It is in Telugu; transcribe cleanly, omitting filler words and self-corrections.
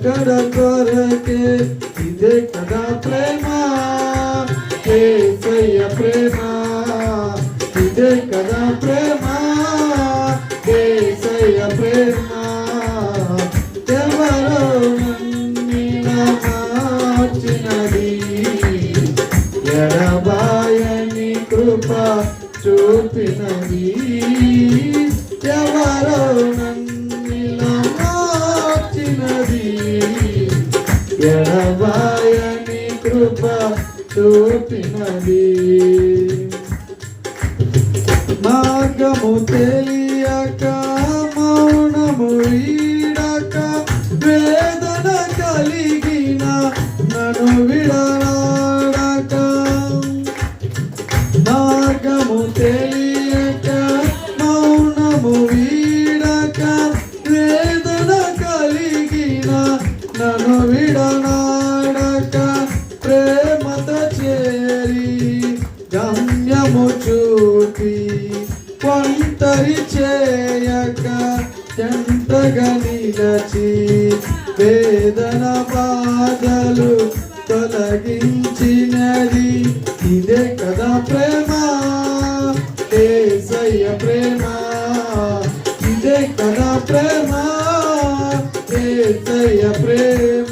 అక్కడ కొరకే ఇదే కదా ప్రేమ యేసయ్య ప్రేమ ఇదే కదా ప్రేమ యేసయ్య ప్రేమ ఎవరో నన్నిలా మార్చినది ఎడబాయని కృప చూపినది ఎవరో నన్నిలా మార్చినది ఎడబాయని కృప చూపినది మార్గము తెలియక మౌనము వీడక వేదన కలిగిన నన్ను విడనాడక మార్గము తెలియక మౌనము వీడక వేదన కలిగిన నన్ను విడనాడక ప్రేమత చేరి గమ్యము చూపి ఒంటరి చేయక చెంతగా నిలచి వేదన బాధలు తొలగించినది ఇదే కదా ప్రేమ యేసయ్య ప్రేమ ఇదే కదా ప్రేమ యేసయ్య ప్రేమ